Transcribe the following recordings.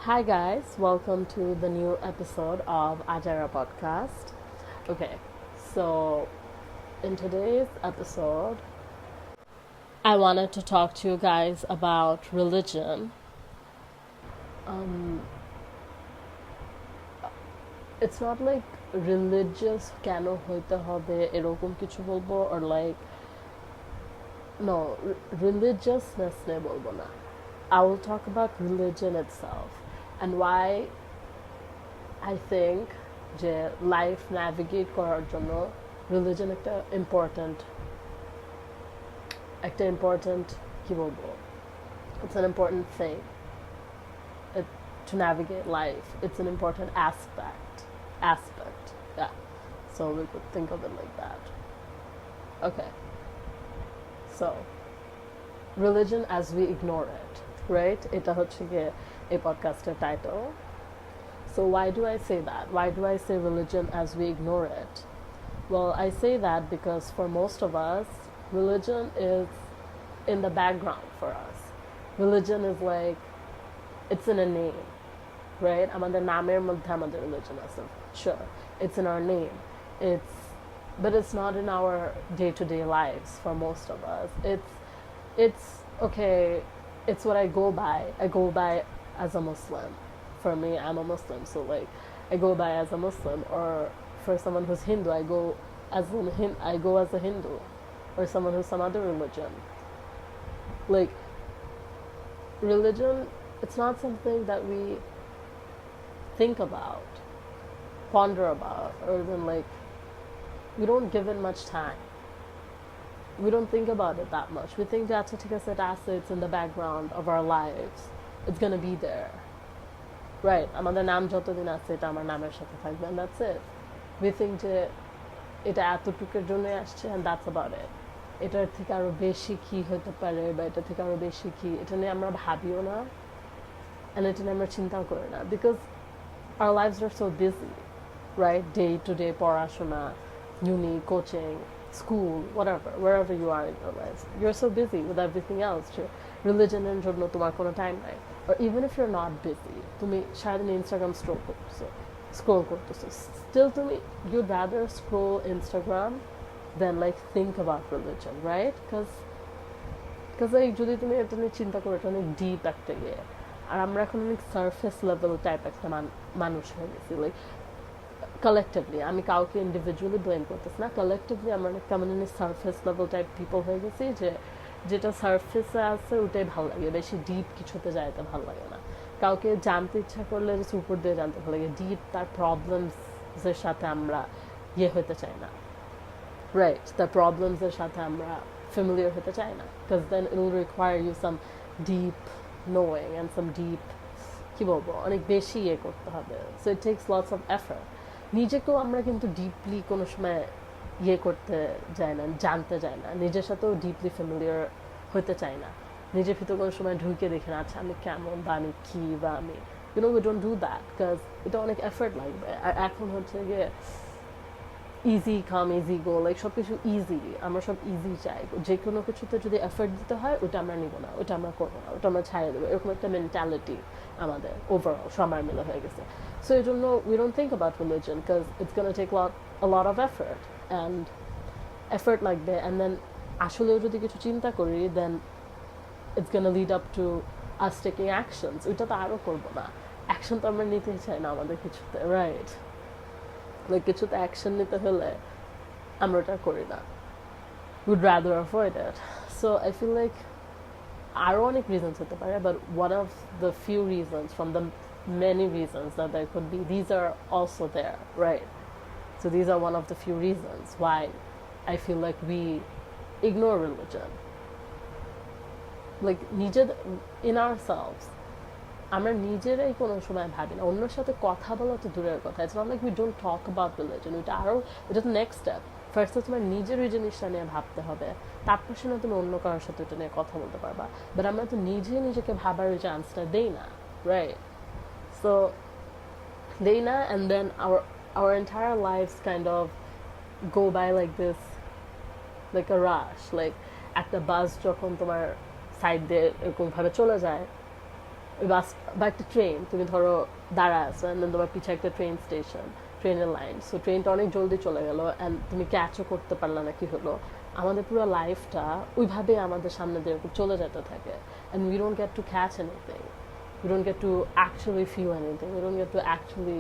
Hi guys, welcome to the new episode of Ajaira Podcast. Okay, so in today's episode, I wanted to talk to you guys about religion. It's not like religious কেন হইতে হবে এরকম কিছু বলবো or like no religiousness নিয়ে বলবো না. I will talk about religion itself and why I think যে লাইফ ন্যাভিগেট করার জন্য রিলিজন একটা ইম্পর্ট্যান্ট কি বলবো, it's an important thing to navigate life. It's an important aspect, yeah, so we could think of it like that. Okay, so religion as we ignore it, right? এটা হচ্ছে গিয়ে এই পডকাস্টের title. So why do I say that? Why do I say religion as we ignore it? Well, I say that because for most of us, religion is in the background for us. Religion is like, it's in a name, right? আমাদের নামের মধ্যে আমাদের religion আছে. Sure, it's in our name. But it's not in our day-to-day lives for most of us. It's okay, it's what I go by. I go by as a Muslim. For me, I'm a Muslim, so like I go by as a Muslim, or for someone who's Hindu, I go as a Hindu, or someone who's some other religion. Like religion, it's not something that we think about, ponder about, or then like we don't give it much time. We don't think about it that much. We think that's it's in the background of our lives. It's gonna be there. Right, আমাদের নাম যতদিন আছে এটা আমার নামের সাথে থাকবে, and that's it. We think যে এটা এতটুকুর জন্য আসছে and that's about it. এটার থেকে আরো বেশি কি হতে পারে বা এটা থেকে আরো বেশি কি, এটা নিয়ে আমরা ভাবিও না and এটা নিয়ে আমরা চিন্তাও করি না, because our lives are so busy, right? Day to day পড়াশোনা, uni, coaching, school, whatever, wherever you are in your life, you're so busy with everything else. Religioner জন্য তোমার কোনো টাইম নাই. Or even if you're not busy, তুমি সারাদিন Instagram scroll করতেছো, still you'd rather scroll Instagram than like think about religion, right? Because like যদি তুমি এটা নিয়ে চিন্তা করো, এটা অনেক ডিপ একটা ইয়ে, আর আমরা এখন অনেক সারফেস লেভেল টাইপ একটা মানুষ হয়ে গেছি. লাইক collectively, আমি কাউকে ইন্ডিভিজুয়ালি ব্লেম করতেছি না, collectively আমরা অনেক কেমন সারফেস লেভেল টাইপ পিপল হয়ে গেছি, যেটা সারফেসে আছে ওটাই ভালো লাগে, বেশি ডিপ কিছুতে যাইতে ভালো লাগে না. কাউকে জানতে ইচ্ছা করলে উপর দিয়ে জানতে ভালো লাগে, ডিপ তার প্রবলেমসের সাথে আমরা হতে চাই না, রাইট? তার প্রবলেমসের সাথে আমরা ফ্যামিলিয়ার হতে চাই না, because then it will require you some deep knowing and some deep কি বলবো, অনেক বেশি করতে হবে. So it takes lots of effort. নিজেকেও আমরা কিন্তু ডিপলি কোনো সময় করতে চাই না, জানতে চাই না, নিজের সাথেও ডিপলি ফ্যামিলিয়ার হতে চাই না, নিজের ভিতরে কোনো সময় ঢুকে দেখে না আচ্ছা আমি কেমন বা আমি কী বা আমি we don't do that, because এটা অনেক এফর্ট লাগবে. আর এখন হচ্ছে গিয়ে ইজি কাম ইজি গো, লাইক সব কিছু ইজি, আমরা সব ইজি চাই. যে কোনো কিছুতে যদি এফর্ট দিতে হয় ওটা আমরা নিব না, ওটা আমরা করবো না, ওটা আমরা ছাড়িয়ে দেবো, এরকম একটা মেন্টালিটি আমাদের ওভারঅল সবার মিলে হয়ে গেছে. সো এই জন্য we don't think about religion because it's gonna take a lot of effort and effort লাগবে, and then আসলেও যদি কিছু চিন্তা করি then it's gonna lead up to us taking actions. ওইটা তো আরও করবো না, অ্যাকশন তো আমরা নিতে চাই না আমাদের কিছুতে, রাইট? লাইক কিছুতে অ্যাকশন নিতে হলে আমরা ওটা করি না, would rather avoid it. So I feel like আরও অনেক রিজনস হতে পারে, but one of the few reasons from the many reasons that there could be, these are also there, right? So these are one of the few reasons why I feel like we ignore religion. Like in ourselves, আমরা নিজেরাই কোনো সময় ভাবি না, অন্যের সাথে কথা বলা তো দূরের কথা. It's not like we don't talk about religion. এটা তো নেক্সট স্টেপ. ফার্স্ট তোমার নিজের ওই জিনিসটা নিয়ে ভাবতে হবে, তারপর সে না তুমি অন্য কারোর সাথে এটা নিয়ে কথা বলতে পারবা. বাট আমরা তো নিজেকে ভাবার ওই চান্সটা দেই না, রাইট? সো দেই না, and then our entire lives kind of go by like this, like a rush. Like একটা বাস যখন তোমার সাইড দিয়ে এরকমভাবে চলে যায়, ওই বাস বা একটা ট্রেন, তুমি ধরো দাঁড়ায় আছো অ্যান্ড দেন তোমার পিছে একটা ট্রেন স্টেশন, ট্রেনের লাইন, সো ট্রেনটা অনেক জলদি চলে গেল অ্যান্ড তুমি ক্যাচও করতে পারলা না কি হলো। আমাদের পুরো লাইফটা ওইভাবে আমাদের সামনে দিয়ে চলে যেতে থাকে and we don't get to catch anything, we don't get to actually feel anything, we don't get to actually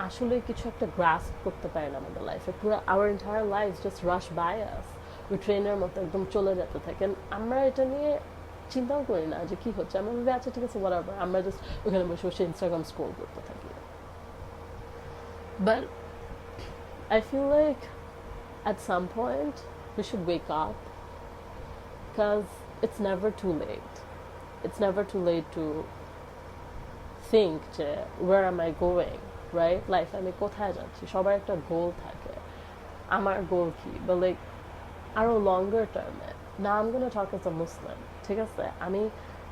আসলে কিছু একটা গ্রাস্প করতে পারি না আমাদের লাইফে। পুরো our entire life just rush by us, ওই ট্রেনের মতো একদম চলে যেতে থাকেন। আমরা এটা নিয়ে চিন্তাও করি না যে কি হচ্ছে, আমরা ভাবি আচ্ছা ঠিক আছে whatever, আমরা জাস্ট ওখানে বসে বসে ইনস্টাগ্রাম স্ক্রল করতে থাকি। But I feel like at some point we should wake up, because it's never too late. It's never too late to think যে where am I going, right? Life আমি কোথায় যাচ্ছি, সবার একটা গোল থাকে। আমার গোল কি, but like আরো longer term A. Now I'm gonna talk as a Muslim, ঠিক আছে?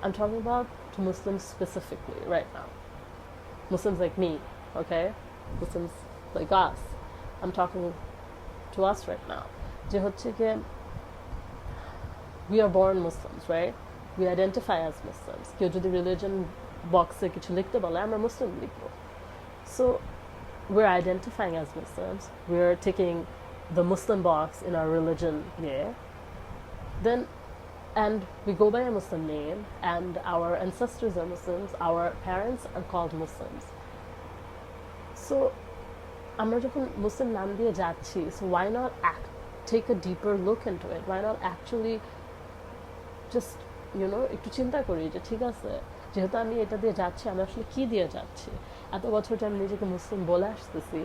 I'm talking about to Muslims specifically right now. Muslims like me, okay? Muslims like us. I'm talking to us right now. যে হচ্ছে কি, we are born Muslims, right? We identify as Muslims. কেউ যদি religion বক্সে কিছু লিখতে বলে আমরা মুসলিম লিখবো। So we're identifying as Muslims, we're taking the Muslim box in our religion, yeah. Then and we go by a Muslim name, and our ancestors are Muslims, our parents are called Muslims. So আমরা যখন মুসলিম নাম দিয়ে যাচ্ছি, so why not take a deeper look into it? Why not actually just একটু চিন্তা করি যে ঠিক আছে, যেহেতু আমি এটা দিয়ে যাচ্ছি, আমি আসলে কি দিয়ে যাচ্ছি? এত বছর আমি নিজেকে মুসলিম বলে আসতেছি,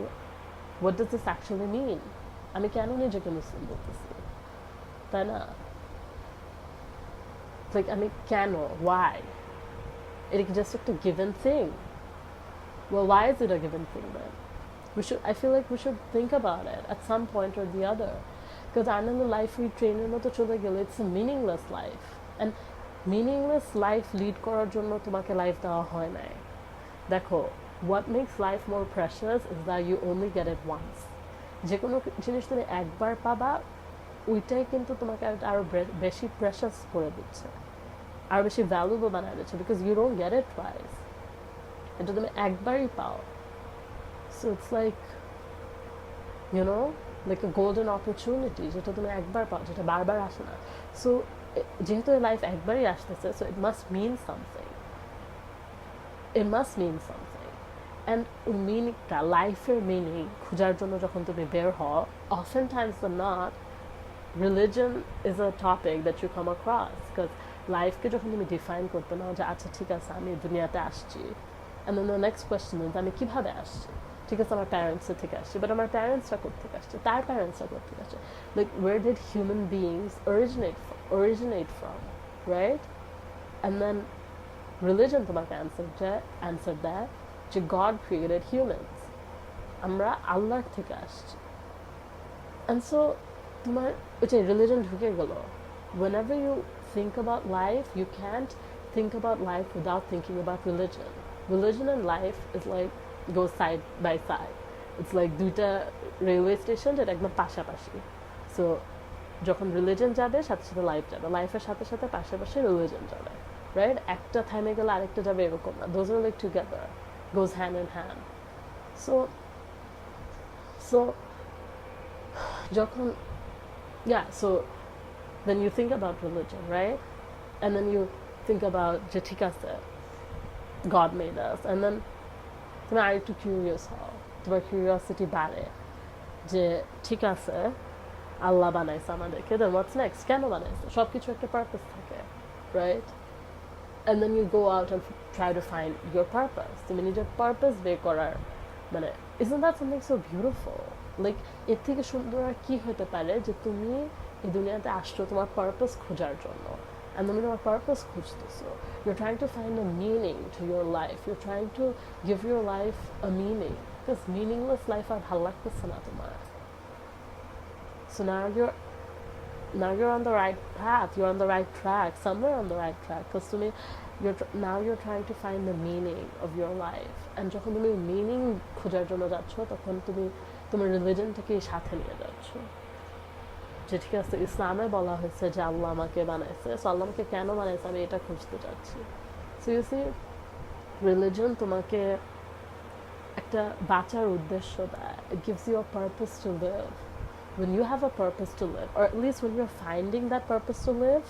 what does this actually mean? আমি কেন নিজেকে মুসলিম বলতেছি, তাই না? Like আমি কেন, why? এটা কি just একটা given thing? Well, why is it a given thing then? I feel like we should think about it at some point or the other, because আনন্দ লাইফ ওই ট্রেনের মতো চলে গেলে it's a meaningless life, and meaningless life lead করার জন্য তোমাকে life দেওয়া হয় নাই। দেখো, what makes life more precious is that you only get it once. যে কোনো জিনিস তুমি একবার পাবা, ওইটাই কিন্তু তোমাকে আরো বেশি প্রেশাস করে দিচ্ছে, আরো বেশি ভ্যালুয়েবল বানায় দিচ্ছে, because you don't get it twice. এটা তুমি একবারই পাও। So it's like like a golden opportunity, যেটা তুমি একবার পাও, যেটা বারবার আসে না। So যেহেতু লাইফ একবারই আসতেছে, so it must mean something. It must mean something. And মিনিংটা, লাইফের মিনিং খোঁজার জন্য যখন তুমি বের হও, oftentimes or not, religion is a topic that you come across, because লাইফকে যখন তুমি ডিফাইন করতে নাও যে আচ্ছা ঠিক আছে আমি দুনিয়াতে আসছি, and then the next question is আমি কিভাবে আসছি? ঠিক আছে, আমার প্যারেন্টসের থেকে আসছে, বাট আমার প্যারেন্টসরা কোথেকে আসছে, তার প্যারেন্টসরা কোথেকে আসছে, like where did human beings originate from, right? And then religion তোমাকে answer দেয় যে God created humans, আমরা আল্লাহর থেকে আসছি। And so তোমার ওইটা রিলিজন ঢুকে গেল। Whenever you think about life, you can't think about life without thinking about religion. Religion and life is like go side by side. It's like দুইটা railway station যেটা একদম পাশাপাশি। সো যখন religion যাবে সাথে সাথে লাইফ যাবে, লাইফের সাথে সাথে পাশাপাশি রিলিজন যাবে, রাইট? একটা থেমে গেলে আরেকটা যাবে, এরকম না। Those are like together, goes hand in hand. So যখন so then you think about religion, right? And then you think about যে ঠিক আছে God made us, and then তুমি আর একটু কিউরিয়াস হও, তোমার কিউরিয়াসিটি বাড়ে যে ঠিক আছে আল্লাহ বানাইছে আমাদেরকে, then what's next? কেন বানাইছে? সব কিছু একটা পারপাস থাকে, right? And then you go out and try to find your purpose. তুমি নিজের পারপাস বের করার isn't that something so beautiful? Like এর থেকে সুন্দর আর কি হতে পারে যে তুমি এই দুনিয়াতে আসছো তোমার পারপাস খোঁজার জন্য, and তুমি তোমার purpose খুঁজতেছো, you're trying to find a meaning to your life, you're trying to give your life a meaning, because meaningless life আর ভালো লাগতেছে না তোমার। So now you're on the right path, you're on the right track, somewhere on the right track, because now you're trying to find the meaning of your life, and যখন তুমি meaning খোঁজার জন্য যাচ্ছ, তখন তুমি তোমার রিলিজনটাকে সাথে নিয়ে যাচ্ছ। যে ঠিক আছে ইসলামে বলা হয়েছে যে আল্লাহ আমাকে বানাইছে, সো আল্লাহ আমাকে কেন বানাইছে আমি এটা খুঁজতে চাচ্ছি। So you see, religion তোমাকে একটা বাঁচার উদ্দেশ্য দেয়. It gives you a purpose to live. When you have a purpose to live, or at least when you're finding that purpose to live,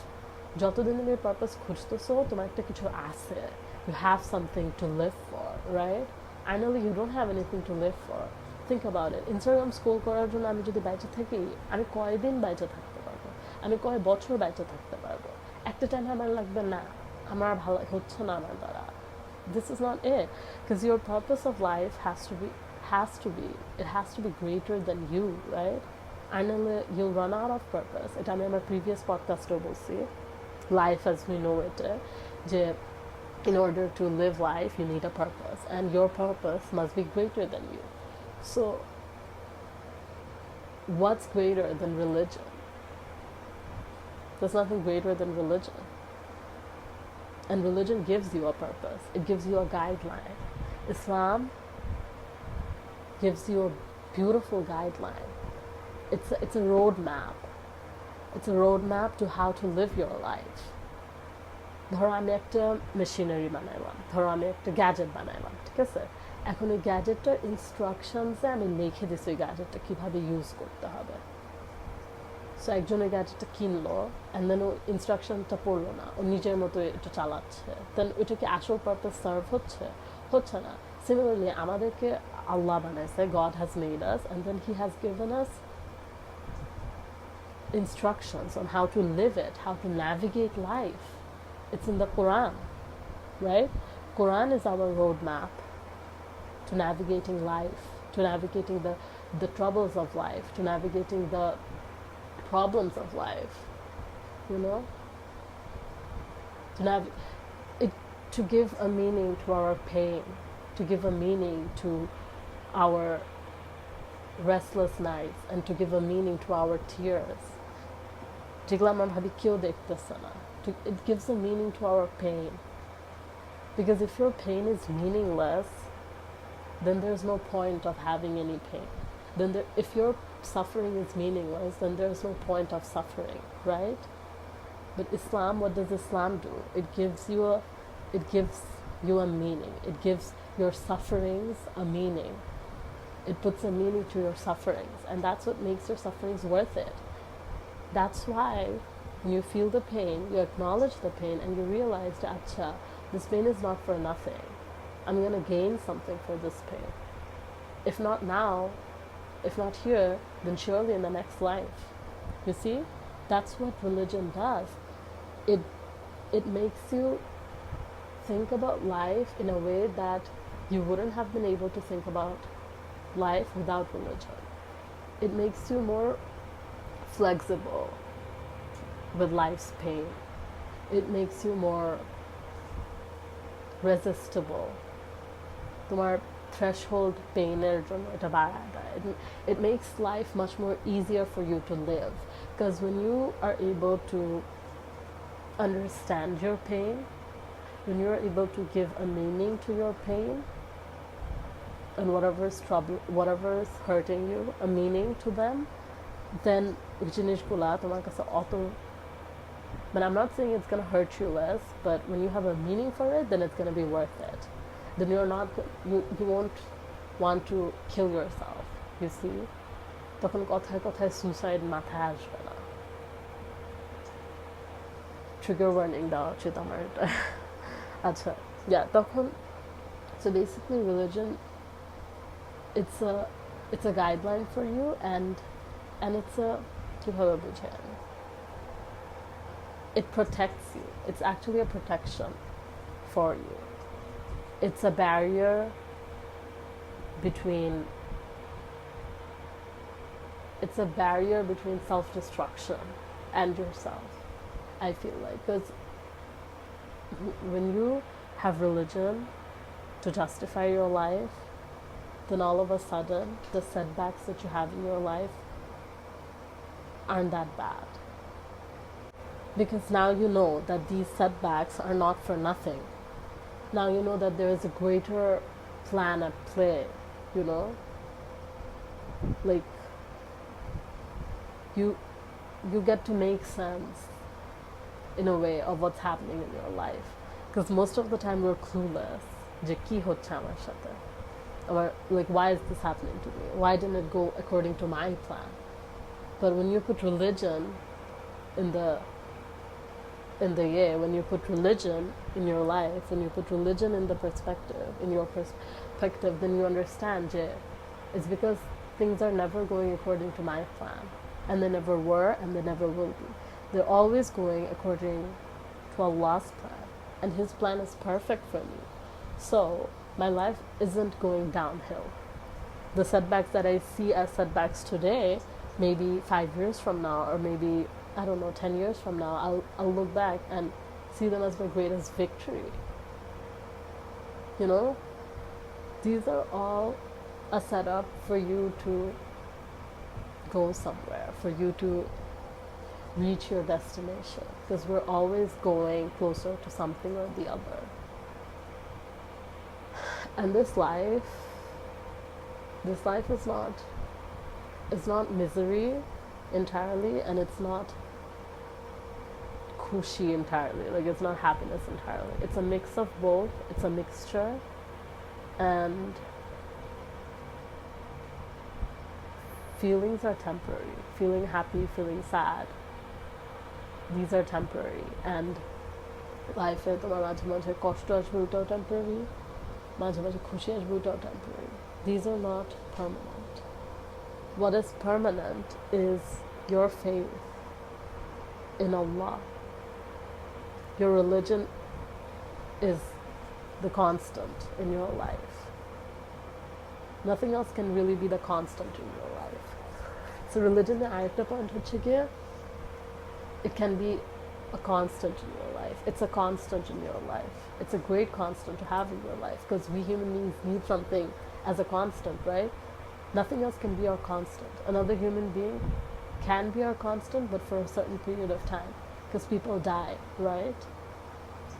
যতদিন তুমি purpose খুঁজতেছো তোমার একটা কিছু আছে. You have something to live for, right? I know that you don't have anything to live for. Think about it. Instagram scroll করার জন্য আমি যদি বেঁচে থাকি, আমি কয়দিন বেঁচে থাকতে পারবো, আমি কয় বছর বেঁচে থাকতে পারবো. একটা টাইম আমার লাগবে না, আমার ভালো হচ্ছে না আমার দ্বারা. This is not it, because your purpose of life has to be greater than you, right? I know that you'll run out of purpose. It আমি আমার previous podcast বলছি, life as we know it, যে in order to live life you need a purpose, and your purpose must be greater than you. So what's greater than religion? There's nothing greater than religion. And religion gives you a purpose. It gives you a guideline. Islam gives you a beautiful guideline. It's a roadmap. It's a roadmap to how to live your life. ধরো আমি একটা machinery বানাইলাম, ধরো আমি একটা gadget বানাইলাম, ঠিক আছে? এখন ওই গ্যাজেটটার ইনস্ট্রাকশনসে আমি লিখে দিচ্ছি ওই গ্যাজেটটা কীভাবে ইউজ করতে হবে. সো একজন ওই গ্যাজেটটা কিনলো, অ্যান্ড দেন ও ইনস্ট্রাকশনটা পড়লো না, ও নিজের মতো এটা চালাচ্ছে, দেন ওইটা কি আসল পারপাস সার্ভ হচ্ছে না. সিমিলারলি আমাদেরকে আল্লাহ বানাইছে, God has made us, and then he has given us instructions on how to live it, how to navigate life. It's in the Quran, right? Quran is our roadmap to navigating life, to navigating the troubles of life, to navigating the problems of life, you know? To give a meaning to our pain, to give a meaning to our restless nights, and to give a meaning to our tears. যেগুলো আমরা ভাবি কেউ দেখতেছে না. It gives a meaning to our pain. Because if your pain is meaningless, then there's no point of having any pain. If your suffering is meaningless, then there's no point of suffering, right? But Islam, what does Islam do? It gives you a meaning. It gives your sufferings a meaning. It puts a meaning to your sufferings, and that's what makes your sufferings worth it. That's why when you feel the pain, you acknowledge the pain, and you realize that, acha, this pain is not for nothing. I'm going to gain something for this pain. If not now, if not here, then surely in the next life. You see? That's what religion does. It makes you think about life in a way that you wouldn't have been able to think about life without religion. It makes you more flexible with life's pain. It makes you more resistible. তোমার threshold pain-এর জন্য এটা বাড়ায় দেয়. It makes life much more easier for you to live, because when you are able to understand your pain, when you're able to give a meaning to your pain, and whatever's hurting you, a meaning to them, then ওই জিনিসগুলা তোমার কাছে অত, but I'm not saying it's going to hurt you less, but when you have a meaning for it, then it's going to be worth it. Then you won't want to kill yourself, you see? তখন কথায় suicide মাথায় আসবে না. Trigger warning দেওয়া উচিত আমার এটা. আচ্ছা, yeah, তখন, so basically religion, it's a guideline for you, and it's a, কিভাবে বুঝেন, it protects you. It's actually a protection for you. It's a barrier between self-destruction and yourself, I feel like, because when you have religion to justify your life, then all of a sudden the setbacks that you have in your life aren't that bad, because now you know that these setbacks are not for nothing. Now you know that there is a greater plan at play, you know, like you get to make sense in a way of what's happening in your life. Because most of the time we're clueless যে কি হচ্ছে আমার সাথে, or like why is this happening to me, why didn't it go according to my plan. But when you put religion in the when you put religion in your life, when you put religion in the perspective, in your perspective, then you understand that it's because things are never going according to my plan, and they never were and they never will be. They're always going according to Allah's plan, and His plan is perfect for me. So my life isn't going downhill. The setbacks that I see as setbacks today, maybe 5 years from now, or maybe, I don't know, 10 years from now, I'll look back and see them as my greatest victory. You know? These are all a setup for you to go somewhere, for you to reach your destination. Because we're always going closer to something or the other. And this life is not misery entirely, and it's not khushi entirely, like it's not happiness entirely. It's a mix of both. It's a mixture, and feelings are temporary. Feeling happy, feeling sad, these are temporary. And life e tomar majhe majhe koshto ashbe otaও temporary, majhe majhe khushi ashbe otaও temporary. These are not permanent. What is permanent is your faith in Allah. Your religion is the constant in your life. Nothing else can really be the constant in your life. So religion, arekta point hocche ki it can be a constant in your life. It's a constant in your life. It's a great constant to have in your life, because we human beings need something as a constant, right? Nothing else can be our constant. Another human being can be our constant, but for a certain period of time, because people die, right?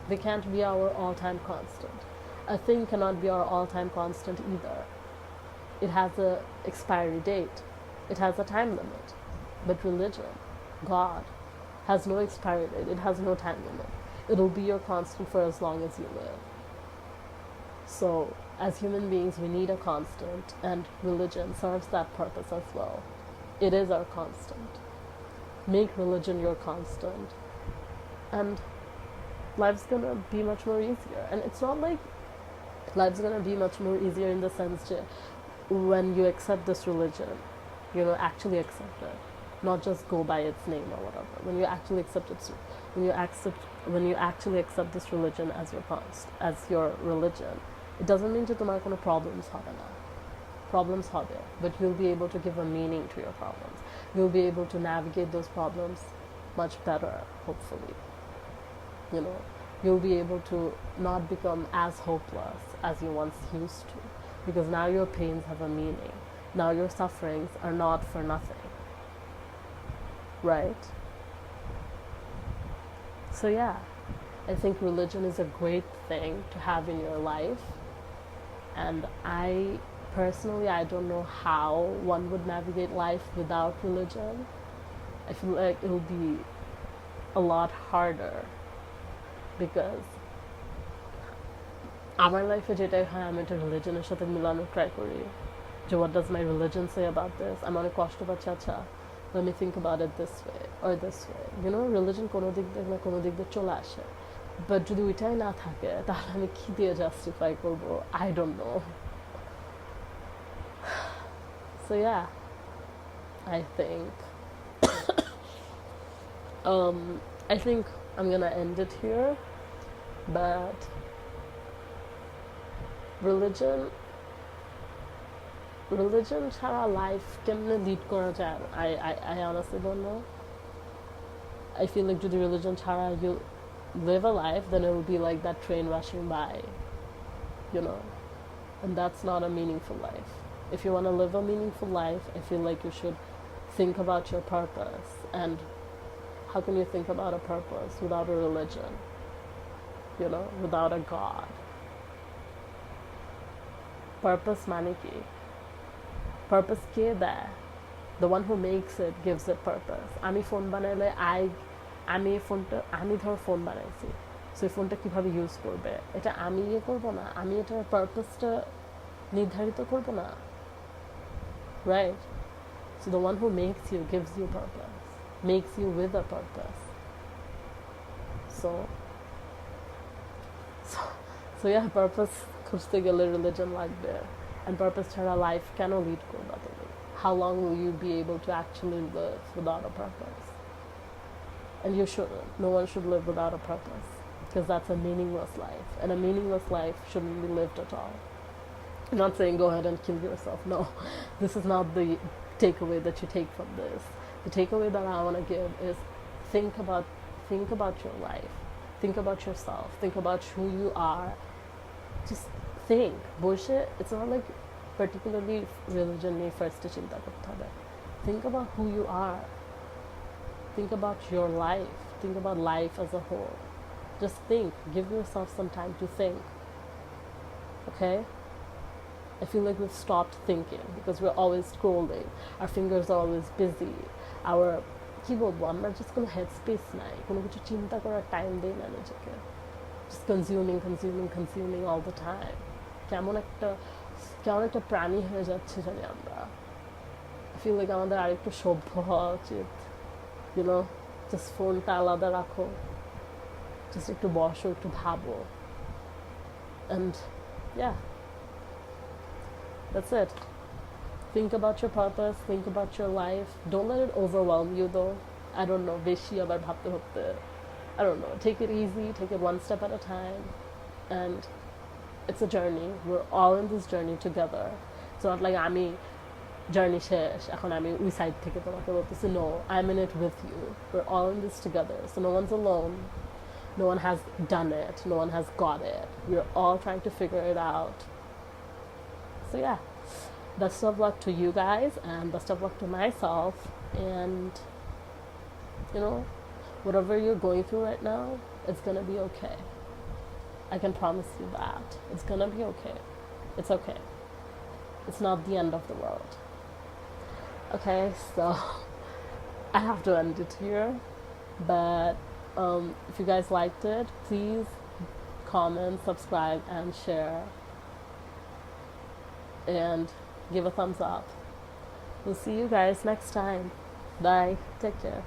They can't be our all-time constant. A thing cannot be our all-time constant either. It has an expiry date. It has a time limit. But religion, God, has no expiry date. It has no time limit. It'll be your constant for as long as you live. So, as human beings, we need a constant, and religion serves that purpose as well. It is our constant. Make religion your constant, and life's gonna be much more easier. And it's not like life's gonna be much more easier in the sense that when you accept this religion, actually accept it, not just go by its name or whatever. When you actually accept it, when you actually accept this religion as your religion, it doesn't mean that tomar kono problems hobe na. Problems hobe, but you'll be able to give a meaning to your problems. You'll be able to navigate those problems much better, hopefully. You'll be able to not become as hopeless as you once used to, because now your pains have a meaning. Now your sufferings are not for nothing. Right? So yeah, I think religion is a great thing to have in your life. And I personally, I don't know how one would navigate life without religion. I feel like it'll be a lot harder, because আমার লাইফে যেটাই হয় আমি একটা রিলিজনের সাথে মিলানোর try করি, যে what does my religion say about this? আমি অনেক কষ্ট পাচ্ছি, আচ্ছা let me think about it this way or this way. Religion কোনো দিক দিয়ে চলে আসে, বাট যদি ওইটাই না থাকে তাহলে আমি কি দিয়ে জাস্টিফাই করবো? I don't know. So yeah, I think I'm gonna end it here. But religion ছাড়া লাইফ কেমনে লিড করা যায়, I honestly don't know. I feel like যদি religion ছাড়া you live a life, then it will be like that train rushing by, and that's not a meaningful life. If you want to live a meaningful life, I feel like you should think about your purpose. And how can you think about a purpose without a religion? Without a God? Purpose mane ki? Purpose ke deয়? The one who makes it gives it purpose. আমি phone বানাইলে আমি ধর phone বানাইছি, so এই ফোনটা কীভাবে use করবে, এটা আমি ইয়ে করবো না, আমি এটার পারপাসটা নির্ধারিত করবো না, right? So the one who makes you gives you purpose, makes you with a purpose. So yeah, purpose খুঁজতে গেলে রিলিজন লাগবে, and purpose ছাড়া লাইফ কেন লিড করবা তুমি? How long will you be able to actually live without a purpose? And you shouldn't. No one should live without a purpose, because that's a meaningless life, and a meaningless life shouldn't be lived at all. I'm not saying go ahead and kill yourself. No, this is not the takeaway that you take from this. The takeaway that I want to give is think about your life, think about yourself, think about who you are. Just think. Bullshit. It's not like particularly religion ne first chinta korte hobe. Think about who you are. Think about your life. Think about life as a whole. Just think. Give yourself some time to think. Okay? I feel like we've stopped thinking because we're always scrolling. Our fingers are always busy. Our কি বলবো, আমরা just কোনো headspace নাই, কোনো কিছু চিন্তা করার time দেই না নিজেকে, just consuming all the time. কেমন একটা প্রাণী হয়ে যাচ্ছে জানি আমরা। I feel like আমাদের আরেকটু সভ্য হওয়া উচিত, you know, just ফোনটা আলাদা রাখো, just একটু বসো, একটু ভাবো, and yeah, that's it. Think about your purpose, think about your life. Don't let it overwhelm you though. I don't know, beshi abar bhabte bhabte, I don't know, take it easy, take it one step at a time, and it's a journey. We're all in this journey together. It's not like আমি journey শেষ, এখন আমি ওই side থেকে তোমাকে বলতেছি, no, I'm in it with you. We're all in this together, so no one's alone. No one has done it, no one has got it. We're all trying to figure it out. So yeah, best of luck to you guys, and best of luck to myself, and you know, whatever you're going through right now, it's gonna be okay. I can promise you that. It's gonna be okay. It's okay. It's not the end of the world. Okay, so I have to end it here, but if you guys liked it, please comment, subscribe, and share, and give a thumbs up. We'll see you guys next time. Bye. Take care.